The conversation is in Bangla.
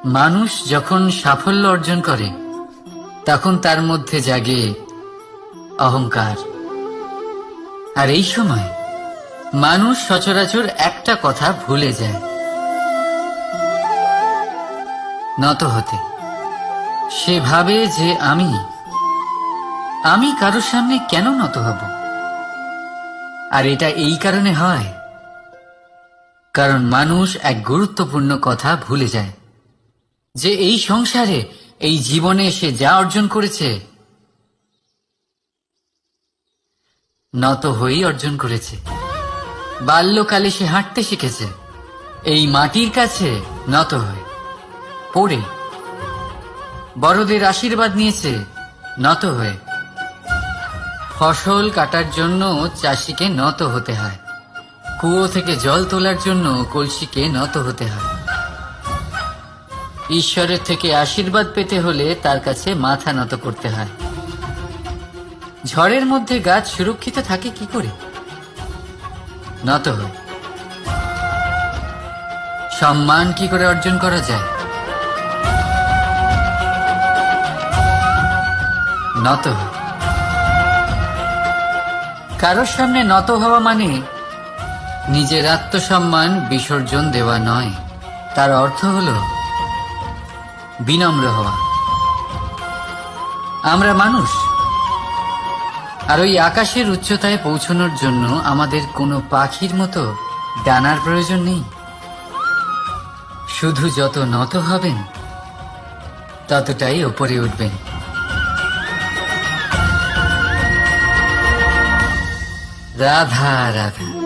মানুষ যখন সাফল্য অর্জন করে তখন তার মধ্যে জাগে অহংকার। আর এই সময় মানুষ সচরাচর একটা কথা ভুলে যায়, নত হতে। সে ভাবে যে আমি কারোর সামনে কেন নত হব। আর এটা এই কারণে হয় কারণ মানুষ এক গুরুত্বপূর্ণ কথা ভুলে যায়, যে এই সংসারে, এই জীবনে সে যা অর্জন করেছে নত হয়েই অর্জন করেছে। বাল্যকালে সে হাঁটতে শিখেছে এই মাটির কাছে নত হয়ে, পড়ে। বড়দের আশীর্বাদ নিয়েছে নত হয়ে। ফসল কাটার জন্য চাষিকে নত হতে হয়, কুয়ো থেকে জল তোলার জন্য কলসিকে নত হতে হয়। ঈশ্বরের থেকে আশীর্বাদ পেতে হলে তার কাছে মাথা নত করতে হয়। ঝড়ের মধ্যে গাছ সুরক্ষিত থাকে কি করে? নত হয়। সম্মান কি করে অর্জন করা যায়? নত হয়। কারোর সামনে নত হওয়া মানে নিজের আত্মসম্মান বিসর্জন দেওয়া নয়, তার অর্থ হল বিনম্র হওয়া। আমরা মানুষ, আর ওই আকাশের উচ্চতায় পৌঁছানোর জন্য আমাদের কোনো পাখির মতো ডানার প্রয়োজন নেই। শুধু যত নত হবেন ততটাই উপরে উঠবেন। রাধা রাধা।